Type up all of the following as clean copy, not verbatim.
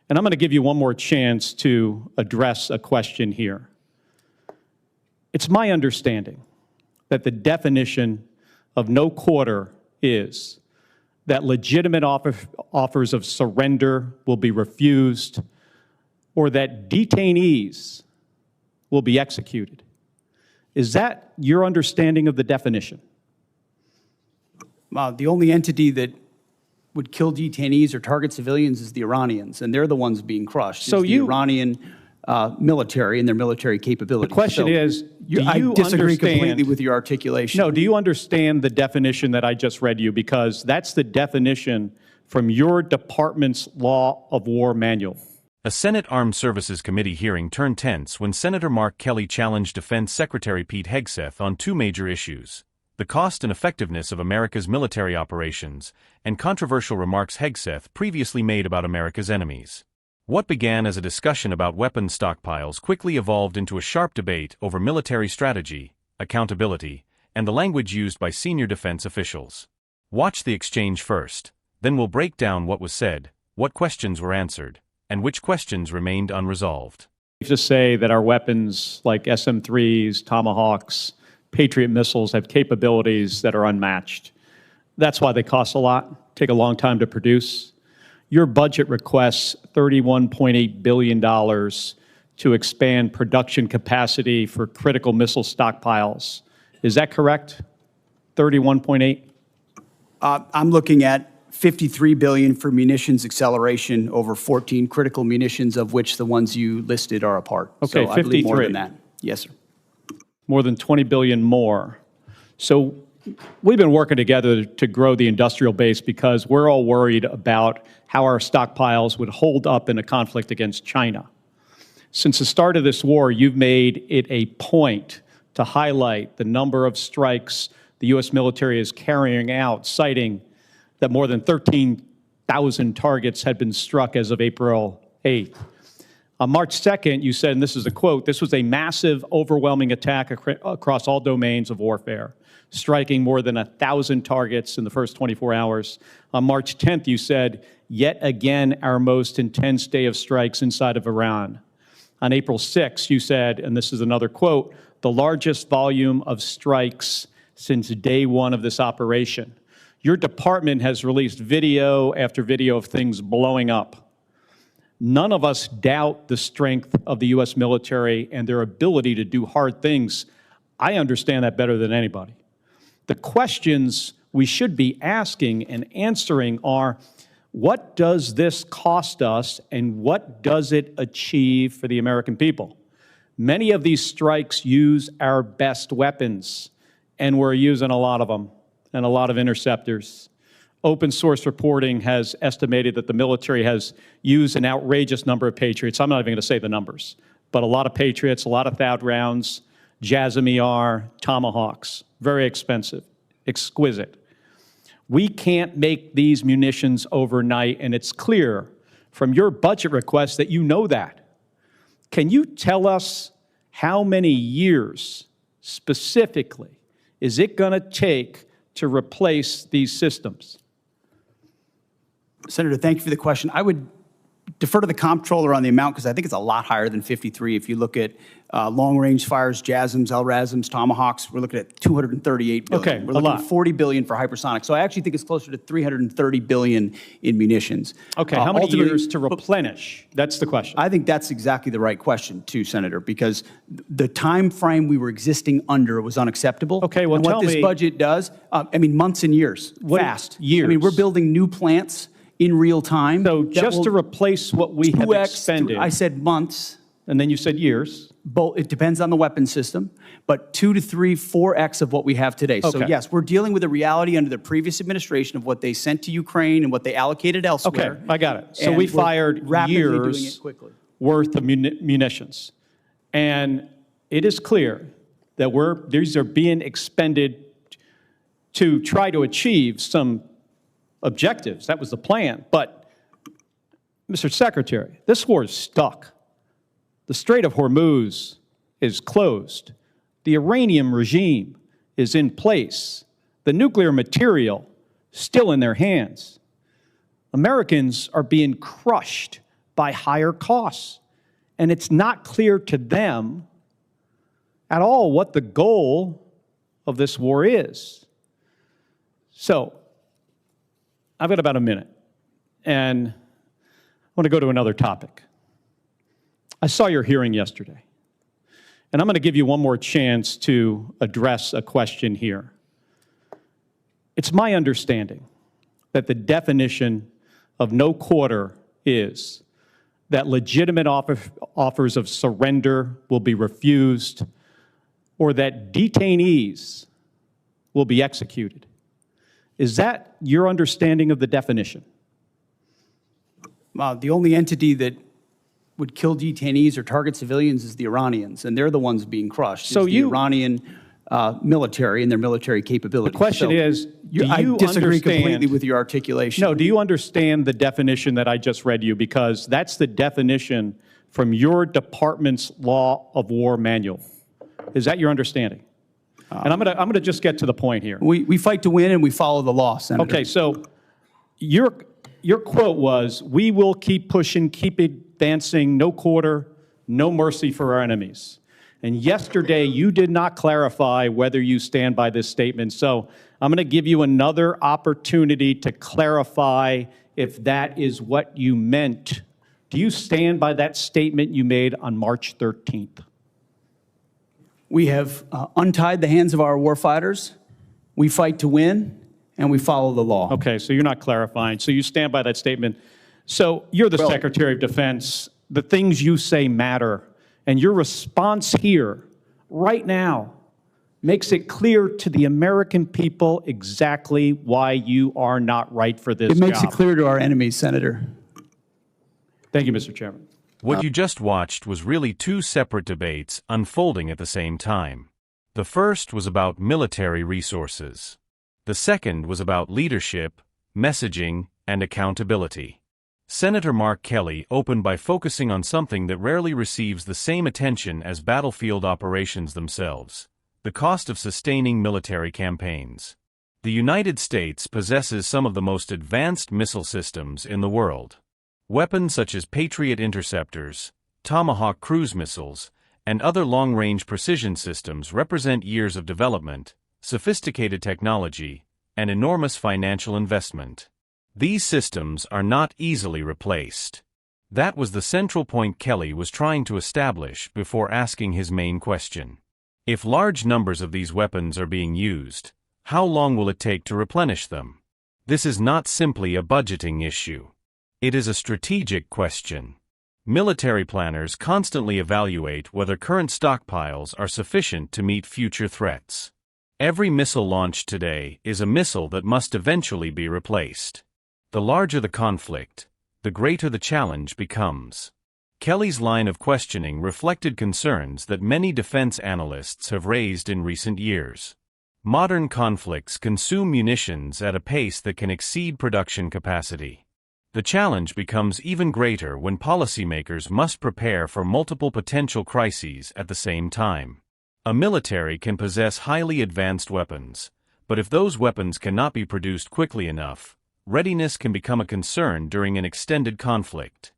And I'm going to give you one more chance to address a question here. It's my understanding that the definition of no quarter is that legitimate offers of surrender will be refused or that detainees will be executed. Is that your understanding of the definition? The only entity that would kill detainees or target civilians is the Iranians, and they're the ones being crushed. So the Iranian military and their military capabilities. The question is, do I you disagree understand, completely with your articulation. No, do you understand the definition that I just read you? Because that's the definition from your department's Law of War manual. A Senate Armed Services Committee hearing turned tense when Senator Mark Kelly challenged Defense Secretary Pete Hegseth on two major issues: the cost and effectiveness of America's military operations, and controversial remarks Hegseth previously made about America's enemies. What began as a discussion about weapons stockpiles quickly evolved into a sharp debate over military strategy, accountability, and the language used by senior defense officials. Watch the exchange first, then we'll break down what was said, what questions were answered, and which questions remained unresolved. To say that our weapons like SM-3s, Tomahawks, Patriot missiles have capabilities that are unmatched. That's why they cost a lot, take a long time to produce. Your budget requests $31.8 billion to expand production capacity for critical missile stockpiles. Is that correct? 31.8? I'm looking at $53 billion for munitions acceleration over 14 critical munitions, of which the ones you listed are a part. Okay, so I believe 53. more than that. Yes, sir. More than 20 billion more. So we've been working together to grow the industrial base because we're all worried about how our stockpiles would hold up in a conflict against China. Since the start of this war, you've made it a point to highlight the number of strikes the U.S. military is carrying out, citing that more than 13,000 targets had been struck as of April 8th. On March 2nd, you said, and this is a quote, "This was a massive, overwhelming attack across all domains of warfare, striking more than 1,000 targets in the first 24 hours. On March 10th, you said, "Yet again, our most intense day of strikes inside of Iran." On April 6th, you said, and this is another quote, "The largest volume of strikes since day one of this operation." Your department has released video after video of things blowing up. None of us doubt the strength of the U.S. military and their ability to do hard things. I understand that better than anybody. The questions we should be asking and answering are, what does this cost us and what does it achieve for the American people? Many of these strikes use our best weapons, and we're using a lot of them and a lot of interceptors. Open source reporting has estimated that the military has used an outrageous number of Patriots. I'm not even going to say the numbers, but a lot of Patriots, a lot of THAAD rounds, JASSM-ER, Tomahawks, very expensive, exquisite. We can't make these munitions overnight, and it's clear from your budget request that you know that. Can you tell us how many years specifically is it going to take to replace these systems? Senator, thank you for the question. I would defer to the comptroller on the amount because I think it's a lot higher than 53. If you look at long-range fires, JASSMs, LRASMs, Tomahawks, we're looking at $238 billion. Okay, we're looking at $40 billion for hypersonic. So I actually think it's closer to $330 billion in munitions. Okay, how many years to replenish? That's the question. I think that's exactly the right question, too, Senator, because the time frame we were existing under was unacceptable. Okay, well, and what this budget does, months and years, fast. Years. I mean, we're building new plants in real time. So just to replace what we have expended. I said months. And then you said years. It depends on the weapon system, but 2 to 3, 4x of what we have today. Okay. So yes, we're dealing with a reality under the previous administration of what they sent to Ukraine and what they allocated elsewhere. Okay, I got it. So we fired years worth of munitions. And it is clear that these are being expended to try to achieve some objectives. That was the plan. But, Mr. Secretary, this war is stuck. The Strait of Hormuz is closed. The Iranian regime is in place. The nuclear material still in their hands. Americans are being crushed by higher costs. And it's not clear to them at all what the goal of this war is. So, I've got about a minute, and I want to go to another topic. I saw your hearing yesterday, and I'm going to give you one more chance to address a question here. It's my understanding that the definition of no quarter is that legitimate offers of surrender will be refused or that detainees will be executed. Is that your understanding of the definition? The only entity that would kill detainees or target civilians is the Iranians, and they're the ones being crushed. So it's the Iranian military and their military capabilities. The question is, do you I disagree understand, completely with your articulation. No, do you understand the definition that I just read you? Because that's the definition from your department's Law of War manual. Is that your understanding? And I'm gonna just get to the point here. We fight to win and we follow the law, Senator. Okay, so your quote was, "We will keep pushing, keep advancing, no quarter, no mercy for our enemies." And yesterday, you did not clarify whether you stand by this statement. So I'm going to give you another opportunity to clarify if that is what you meant. Do you stand by that statement you made on March 13th? We have untied the hands of our warfighters. We fight to win, and we follow the law. Okay, so you're not clarifying. So you stand by that statement. So you're the Secretary of Defense. The things you say matter. And your response here, right now, makes it clear to the American people exactly why you are not right for this job. It makes it clear to our enemies, Senator. Thank you, Mr. Chairman. What you just watched was really two separate debates unfolding at the same time. The first was about military resources. The second was about leadership, messaging, and accountability. Senator Mark Kelly opened by focusing on something that rarely receives the same attention as battlefield operations themselves: the cost of sustaining military campaigns. The United States possesses some of the most advanced missile systems in the world. Weapons such as Patriot interceptors, Tomahawk cruise missiles, and other long-range precision systems represent years of development, sophisticated technology, and enormous financial investment. These systems are not easily replaced. That was the central point Kelly was trying to establish before asking his main question. If large numbers of these weapons are being used, how long will it take to replenish them? This is not simply a budgeting issue. It is a strategic question. Military planners constantly evaluate whether current stockpiles are sufficient to meet future threats. Every missile launched today is a missile that must eventually be replaced. The larger the conflict, the greater the challenge becomes. Kelly's line of questioning reflected concerns that many defense analysts have raised in recent years. Modern conflicts consume munitions at a pace that can exceed production capacity. The challenge becomes even greater when policymakers must prepare for multiple potential crises at the same time. A military can possess highly advanced weapons, but if those weapons cannot be produced quickly enough, readiness can become a concern during an extended conflict.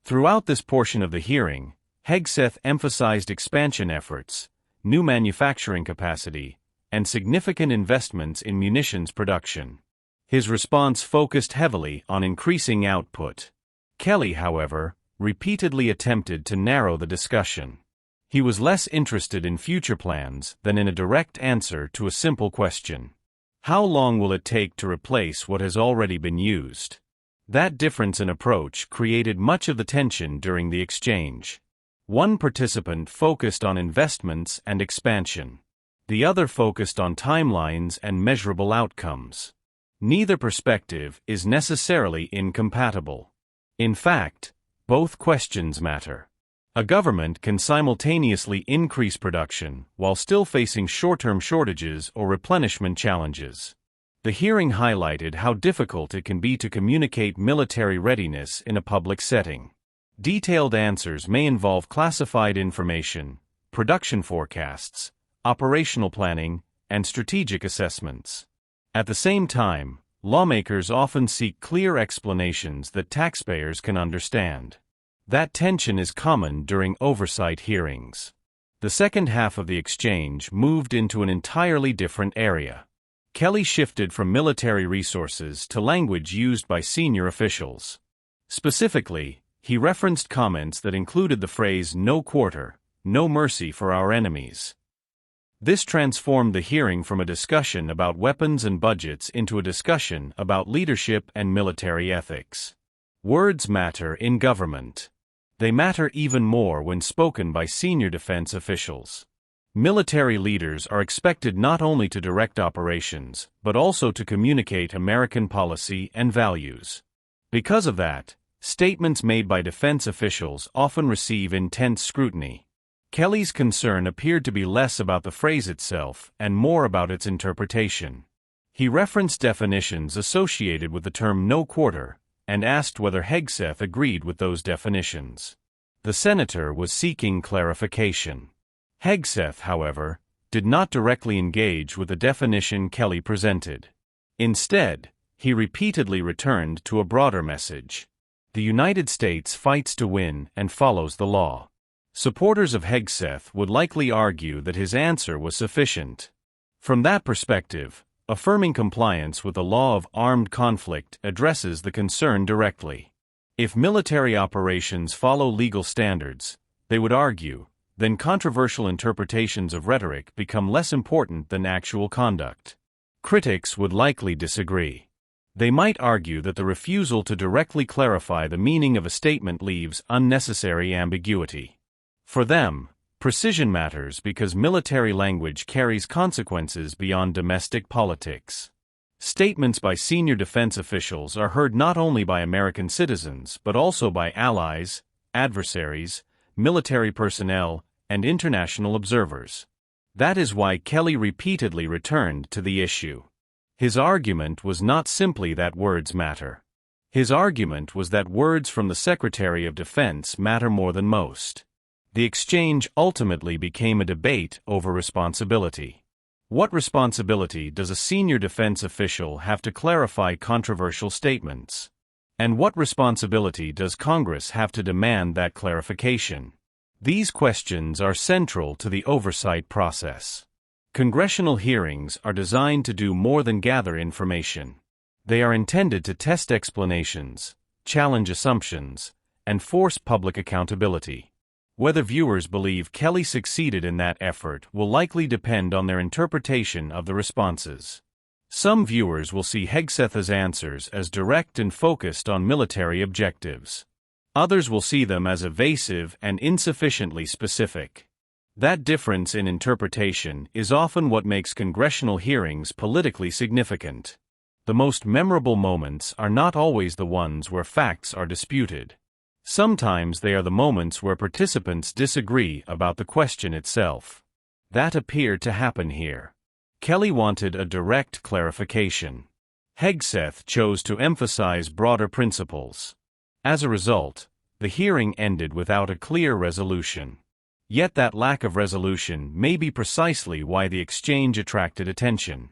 Throughout this portion of the hearing, Hegseth emphasized expansion efforts, new manufacturing capacity, and significant investments in munitions production. His response focused heavily on increasing output. Kelly, however, repeatedly attempted to narrow the discussion. He was less interested in future plans than in a direct answer to a simple question. How long will it take to replace what has already been used? That difference in approach created much of the tension during the exchange. One participant focused on investments and expansion. The other focused on timelines and measurable outcomes. Neither perspective is necessarily incompatible. In fact, both questions matter. A government can simultaneously increase production while still facing short-term shortages or replenishment challenges. The hearing highlighted how difficult it can be to communicate military readiness in a public setting. Detailed answers may involve classified information, production forecasts, operational planning, and strategic assessments. At the same time, lawmakers often seek clear explanations that taxpayers can understand. That tension is common during oversight hearings. The second half of the exchange moved into an entirely different area. Kelly shifted from military resources to language used by senior officials. Specifically, he referenced comments that included the phrase "no quarter, no mercy for our enemies." This transformed the hearing from a discussion about weapons and budgets into a discussion about leadership and military ethics. Words matter in government. They matter even more when spoken by senior defense officials. Military leaders are expected not only to direct operations, but also to communicate American policy and values. Because of that, statements made by defense officials often receive intense scrutiny. Kelly's concern appeared to be less about the phrase itself and more about its interpretation. He referenced definitions associated with the term "no quarter" and asked whether Hegseth agreed with those definitions. The senator was seeking clarification. Hegseth, however, did not directly engage with the definition Kelly presented. Instead, he repeatedly returned to a broader message. The United States fights to win and follows the law. Supporters of Hegseth would likely argue that his answer was sufficient. From that perspective, affirming compliance with the law of armed conflict addresses the concern directly. If military operations follow legal standards, they would argue, then controversial interpretations of rhetoric become less important than actual conduct. Critics would likely disagree. They might argue that the refusal to directly clarify the meaning of a statement leaves unnecessary ambiguity. For them, precision matters because military language carries consequences beyond domestic politics. Statements by senior defense officials are heard not only by American citizens but also by allies, adversaries, military personnel, and international observers. That is why Kelly repeatedly returned to the issue. His argument was not simply that words matter. His argument was that words from the Secretary of Defense matter more than most. The exchange ultimately became a debate over responsibility. What responsibility does a senior defense official have to clarify controversial statements? And what responsibility does Congress have to demand that clarification? These questions are central to the oversight process. Congressional hearings are designed to do more than gather information. They are intended to test explanations, challenge assumptions, and force public accountability. Whether viewers believe Kelly succeeded in that effort will likely depend on their interpretation of the responses. Some viewers will see Hegseth's answers as direct and focused on military objectives. Others will see them as evasive and insufficiently specific. That difference in interpretation is often what makes congressional hearings politically significant. The most memorable moments are not always the ones where facts are disputed. Sometimes they are the moments where participants disagree about the question itself. That appeared to happen here. Kelly wanted a direct clarification. Hegseth chose to emphasize broader principles. As a result, the hearing ended without a clear resolution. Yet that lack of resolution may be precisely why the exchange attracted attention.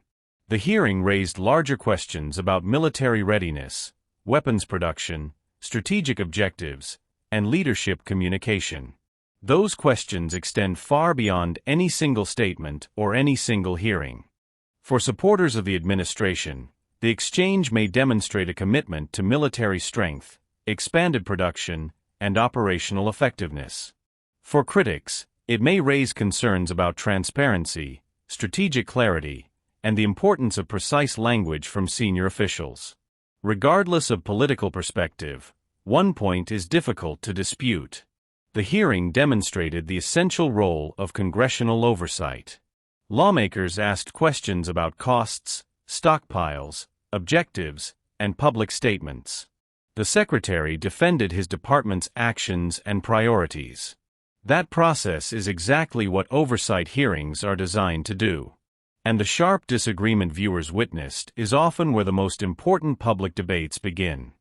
The hearing raised larger questions about military readiness, weapons production, strategic objectives, and leadership communication. Those questions extend far beyond any single statement or any single hearing. For supporters of the administration, the exchange may demonstrate a commitment to military strength, expanded production, and operational effectiveness. For critics, it may raise concerns about transparency, strategic clarity, and the importance of precise language from senior officials. Regardless of political perspective, one point is difficult to dispute. The hearing demonstrated the essential role of congressional oversight. Lawmakers asked questions about costs, stockpiles, objectives, and public statements. The Secretary defended his department's actions and priorities. That process is exactly what oversight hearings are designed to do. And the sharp disagreement viewers witnessed is often where the most important public debates begin.